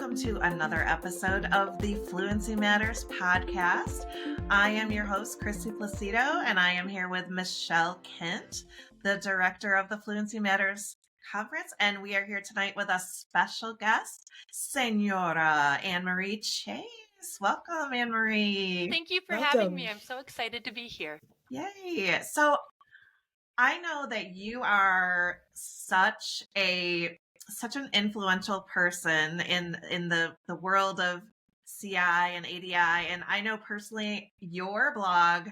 welcome to another episode of the Fluency Matters podcast. I am your host, Kristy Placido, and I am here with Michelle Kindt, the director of the Fluency Matters Conference, and we are here tonight with a special guest, Señora AnneMarie Chase. Welcome, AnneMarie. Thank you for having me. I'm so excited to be here. Yay. So I know that you are such an influential person in the world of CI and ADI. And I know personally your blog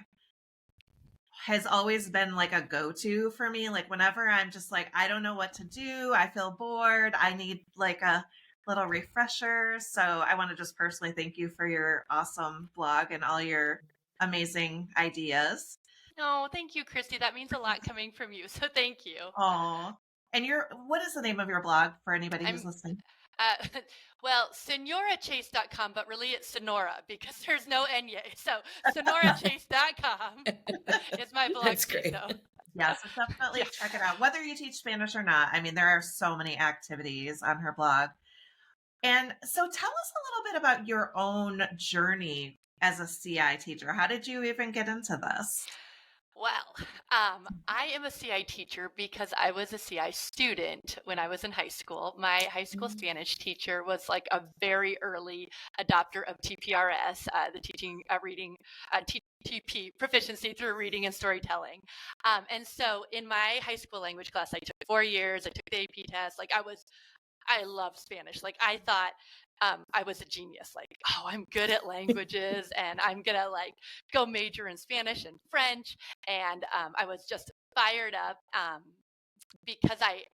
has always been like a go-to for me. Like whenever I'm just like, I don't know what to do, I feel bored, I need like a little refresher. So I want to just personally thank you for your awesome blog and all your amazing ideas. Oh, thank you, Kristy. That means a lot coming from you. So thank you. Oh, and what is the name of your blog for anybody who's listening? Well, SeñoraChase.com, but really it's Señora because there's no N-Y. So SeñoraChase.com is my blog. That's great. So. Yes, so definitely check it out. Whether you teach Spanish or not, I mean, there are so many activities on her blog. And so tell us a little bit about your own journey as a CI teacher. How did you even get into this? Well, I am a CI teacher because I was a CI student when I was in high school. My high school Spanish teacher was like a very early adopter of TPRS, the teaching, reading, TP proficiency through reading and storytelling. And so in my high school language class, I took 4 years, I took the AP test. I love Spanish. Like I thought I was a genius. Like, oh, I'm good at languages and I'm going to like go major in Spanish and French. And I was just fired up because I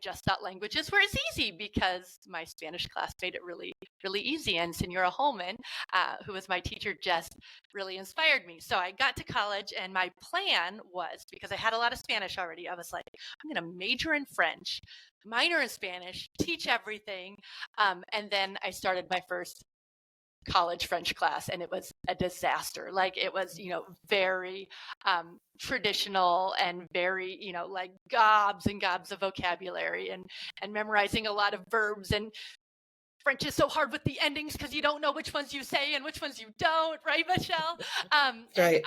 just thought languages were as easy because my Spanish class made it really, really easy. And Señora Holman, who was my teacher, just really inspired me. So I got to college and my plan was, because I had a lot of Spanish already, I was like, I'm going to major in French, minor in Spanish, teach everything. And then I started my first college French class and it was a disaster. Like it was, very traditional and very, like gobs and gobs of vocabulary and memorizing a lot of verbs. And French is so hard with the endings because you don't know which ones you say and which ones you don't, right, Michelle? Right.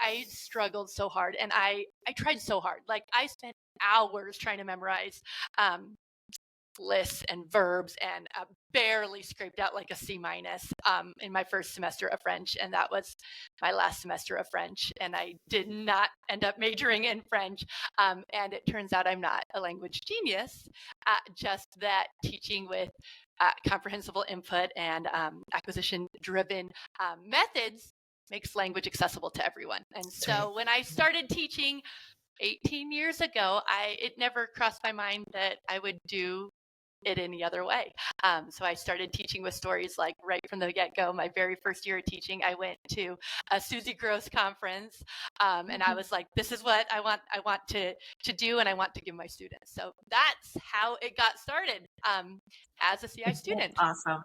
I struggled so hard and I tried so hard. Like I spent hours trying to memorize lists and verbs and barely scraped out like a C- in my first semester of French. And that was my last semester of French. And I did not end up majoring in French. And it turns out I'm not a language genius, just that teaching with comprehensible input and acquisition-driven methods makes language accessible to everyone. And so when I started teaching 18 years ago, it never crossed my mind that I would do it any other way. So I started teaching with stories like right from the get-go. My very first year of teaching, I went to a Susie Gross conference, and I was like, this is what I want to do, and I want to give my students. So that's how it got started as a CI student. Awesome.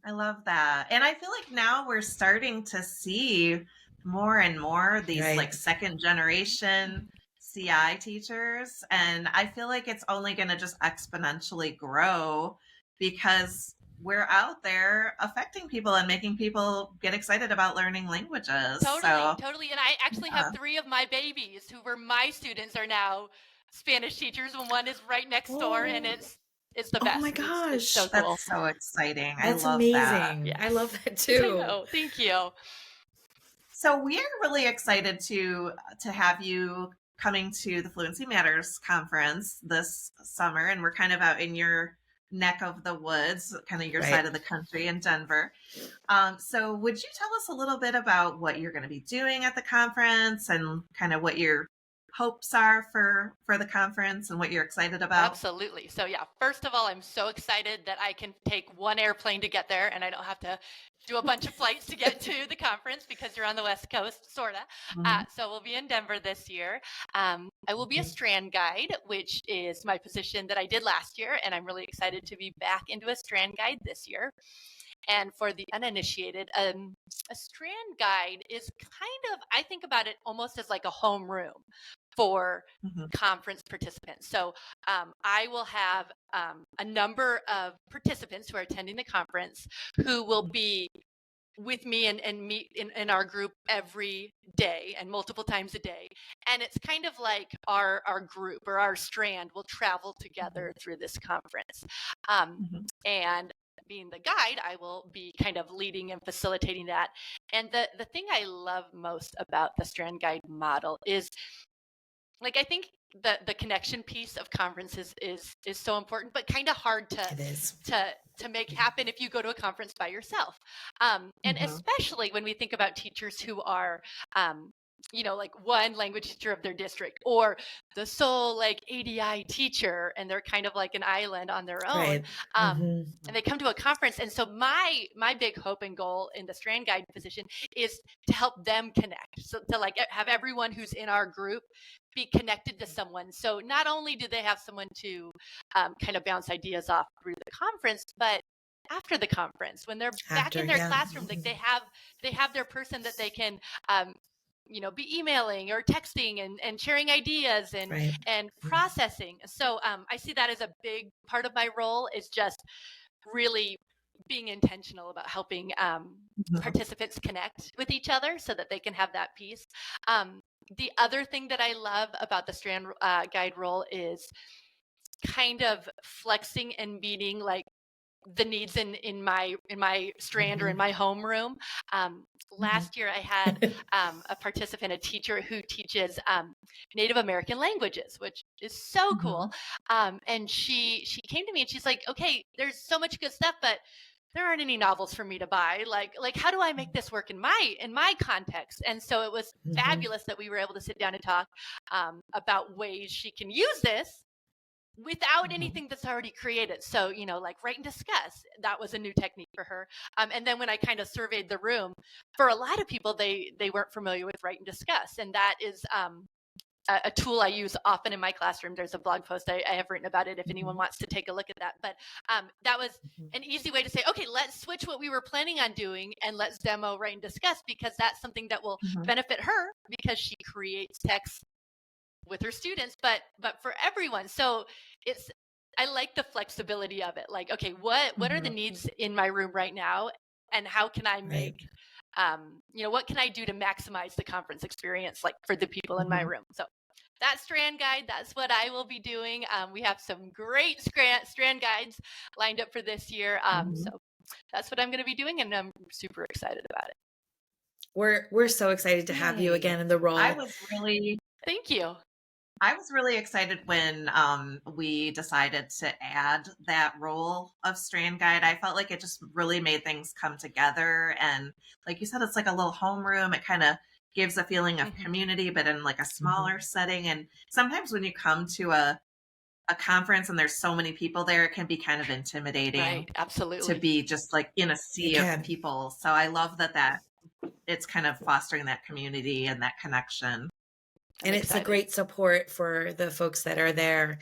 I love that. And I feel like now we're starting to see more and more these like second generation CI teachers. And I feel like it's only going to just exponentially grow because we're out there affecting people and making people get excited about learning languages. Totally. And I actually have 3 of my babies who were my students are now Spanish teachers, and one is right next door, and it's the best. Oh my gosh. It's so cool. That's so exciting. That's I love amazing. that. Yes. I love that too. I know. Thank you. So we are really excited to have you coming to the Fluency Matters Conference this summer, and we're kind of out in your neck of the woods, kind of your side of the country in Denver. So would you tell us a little bit about what you're going to be doing at the conference and kind of what your hopes are for the conference and what you're excited about? Absolutely. So yeah, first of all, I'm so excited that I can take one airplane to get there and I don't have to do a bunch of flights to get to the conference because you're on the West Coast, sort of. So we'll be in Denver this year. I will be a Strand guide, which is my position that I did last year. And I'm really excited to be back into a Strand guide this year. And for the uninitiated, a Strand guide is kind of, I think about it almost as like a homeroom for Mhm. conference participants. So I will have a number of participants who are attending the conference who will be with me and meet in our group every day and multiple times a day. And it's kind of like our group or our strand will travel together through this conference. Mhm. And being the guide, I will be kind of leading and facilitating that. And the thing I love most about the Strand Guide model is, like, I think the connection piece of conferences is so important, but kind of hard It is. to make happen if you go to a conference by yourself. And Mhm. especially when we think about teachers who are, like one language teacher of their district, or the sole like ADI teacher, and they're kind of like an island on their own. Right. And they come to a conference, and so my big hope and goal in the Strand Guide position is to help them connect, so to like have everyone who's in our group be connected to someone. So not only do they have someone to kind of bounce ideas off through the conference, but after the conference, when they're back in their classroom, like they have their person that they can be emailing or texting and sharing ideas and Right. and processing. So I see that as a big part of my role, is just really being intentional about helping Mhm. participants connect with each other so that they can have that piece. The other thing that I love about the Strand Guide role is kind of flexing and meeting like the needs in my strand or in my homeroom. Last year I had a participant, a teacher who teaches Native American languages, which is so cool. And she came to me and she's like, okay, there's so much good stuff, but there aren't any novels for me to buy. Like how do I make this work in my context? And so it was fabulous that we were able to sit down and talk about ways she can use this without anything that's already created. So, like write and discuss, that was a new technique for her. And then when I kind of surveyed the room, for a lot of people, they weren't familiar with write and discuss. And that is a tool I use often in my classroom. There's a blog post I have written about it if anyone wants to take a look at that. But that was an easy way to say, okay, let's switch what we were planning on doing and let's demo write and discuss, because that's something that will benefit her because she creates text with her students, but for everyone. So I like the flexibility of it. Like, okay, what are the needs in my room right now, and how can I make what can I do to maximize the conference experience, like for the people in my room? So that Strand Guide, that's what I will be doing. We have some great Strand Guides lined up for this year. So that's what I'm going to be doing, and I'm super excited about it. We're so excited to have you again in the role. Thank you. I was really excited when we decided to add that role of Strand Guide. I felt like it just really made things come together. And like you said, it's like a little homeroom. It kind of gives a feeling of community, but in like a smaller setting. And sometimes when you come to a conference and there's so many people there, it can be kind of intimidating. Right, absolutely. To be just like in a sea of people. So I love that it's kind of fostering that community and that connection. And it's a great support for the folks that are there,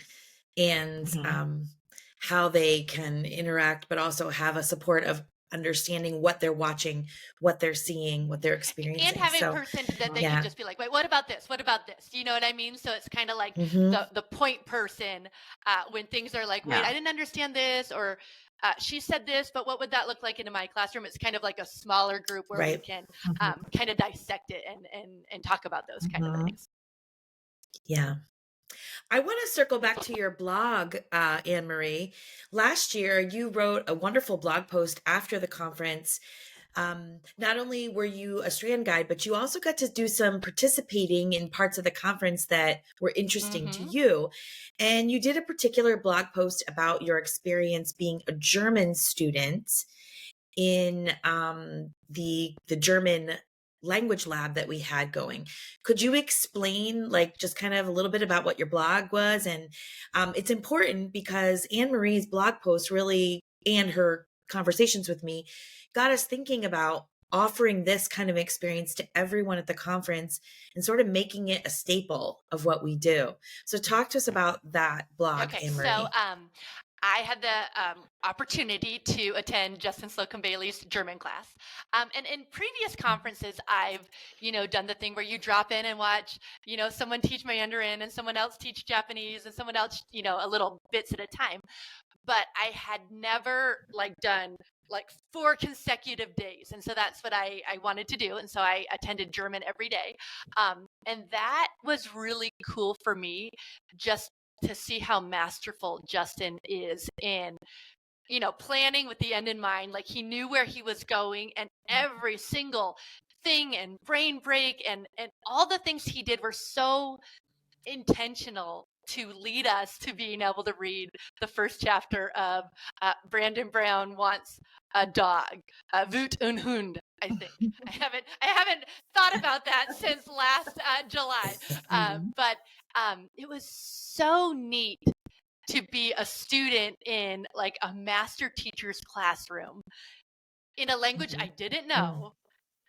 and how they can interact, but also have a support of understanding what they're watching, what they're seeing, what they're experiencing. And having a person that they can just be like, wait, what about this? What about this? You know what I mean? So it's kind of like the point person when things are like, wait, I didn't understand this, or she said this, but what would that look like in my classroom? It's kind of like a smaller group where we can kind of dissect it and talk about those kind of things. Yeah. I want to circle back to your blog, AnneMarie. Last year, you wrote a wonderful blog post after the conference. Not only were you a Strand Guide, but you also got to do some participating in parts of the conference that were interesting to you. And you did a particular blog post about your experience being a German student in the German language lab that we had going. Could you explain like just kind of a little bit about what your blog was? And it's important because AnneMarie's blog post really, and her conversations with me, got us thinking about offering this kind of experience to everyone at the conference and sort of making it a staple of what we do. So talk to us about that blog, AnneMarie. So I had the opportunity to attend Justin Slocum Bailey's German class. And in previous conferences, I've, done the thing where you drop in and watch, someone teach Mandarin and someone else teach Japanese and someone else, a little bits at a time. But I had never done 4 consecutive days. And so that's what I wanted to do. And so I attended German every day. And that was really cool for me, just to see how masterful Justin is in, planning with the end in mind. Like, he knew where he was going, and every single thing and brain break and all the things he did were so intentional to lead us to being able to read the first chapter of Brandon Brown Wants a Dog, Wut und Hund. I think I haven't thought about that since last July, but it was so neat to be a student in a master teacher's classroom in a language I didn't know.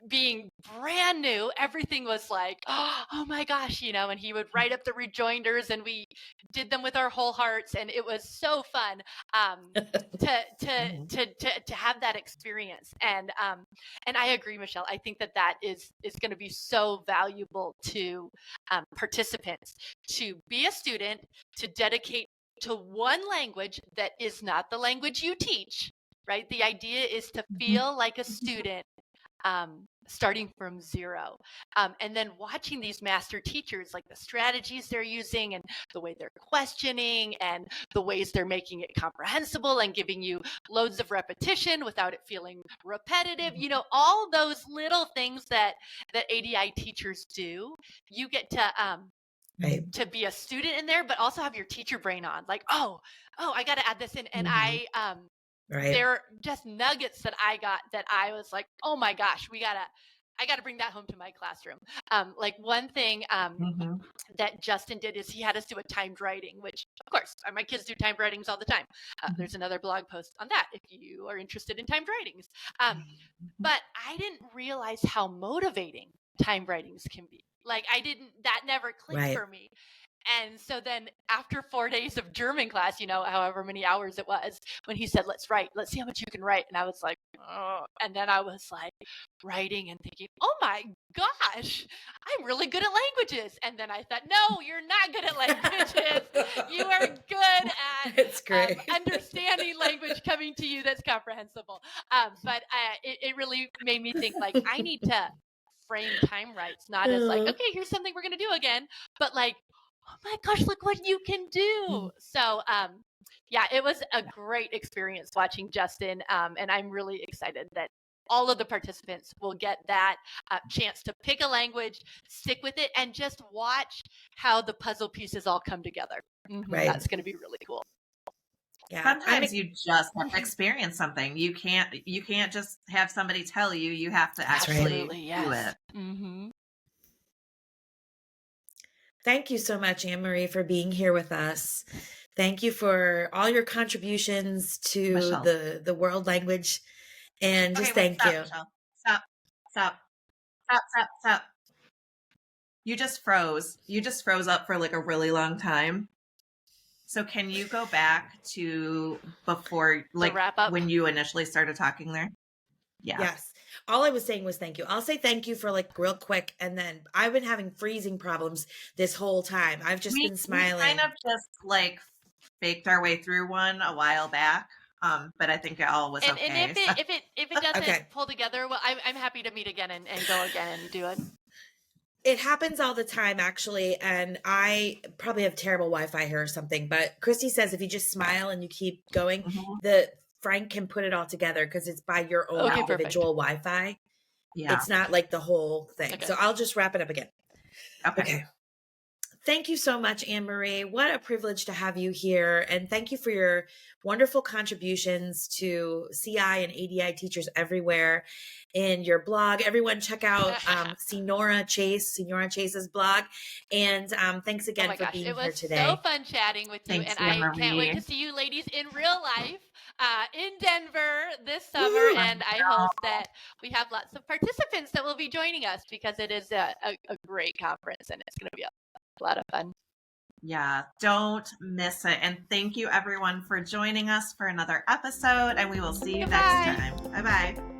Being brand new, everything was like, oh my gosh, and he would write up the rejoinders, and we did them with our whole hearts, and it was so fun to have that experience. And I agree, Michelle. I think that is going to be so valuable to participants, to be a student, to dedicate to one language that is not the language you teach. Right? The idea is to feel like a student. Starting from zero, and then watching these master teachers, the strategies they're using and the way they're questioning and the ways they're making it comprehensible and giving you loads of repetition without it feeling repetitive. All those little things that ADI teachers do. You get to be a student in there, but also have your teacher brain on. Oh, I got to add this in, and I They're just nuggets that I got that I was like, oh my gosh, I gotta bring that home to my classroom. One thing that Justin did is he had us do a timed writing, which of course my kids do timed writings all the time. There's another blog post on that if you are interested in timed writings. But I didn't realize how motivating timed writings can be. That never clicked for me. And so then after 4 days of German class, however many hours it was, when he said, let's see how much you can write. And I was like, oh. And then I was writing and thinking, oh my gosh, I'm really good at languages. And then I thought, no, you're not good at languages. You are good at it's great. Understanding language coming to you that's comprehensible. But it really made me think I need to frame time rights, not as okay, here's something we're going to do again, but oh my gosh, look what you can do. So, it was a great experience watching Justin. And I'm really excited that all of the participants will get that chance to pick a language, stick with it, and just watch how the puzzle pieces all come together. Right. That's going to be really cool. Yeah. Sometimes you just have to experience something. You can't just have somebody tell you. You have to actually do it. Mm-hmm. Thank you so much, AnneMarie, for being here with us. Thank you for all your contributions to the world language. And just thank you. Michelle. Stop. You just froze. You just froze up for a really long time. So can you go back to before, wrap up when you initially started talking there? Yeah. Yes. All I was saying was thank you. I'll say thank you for real quick. And then I've been having freezing problems this whole time. I've just been smiling. We kind of just faked our way through one a while back. But I think it all was okay. And if it doesn't pull together, well, I'm happy to meet again and go again and do it. It happens all the time, actually, and I probably have terrible Wi-Fi here or something, but Kristy says if you just smile and you keep going, Frank can put it all together because it's by your own individual Wi-Fi. Yeah. It's not the whole thing. Okay. So I'll just wrap it up again. Okay. Thank you so much, AnneMarie. What a privilege to have you here. And thank you for your wonderful contributions to CI and ADI teachers everywhere in your blog. Everyone check out Señora Chase's blog. And thanks again for being here today. It was so fun chatting with you. Thanks, and AnneMarie. I can't wait to see you ladies in real life in Denver this summer. And I hope that we have lots of participants that will be joining us because it is a great conference and it's going to be a lot of fun. Yeah, don't miss it. And thank you everyone for joining us for another episode, and we will see you next Goodbye. time. Bye-bye.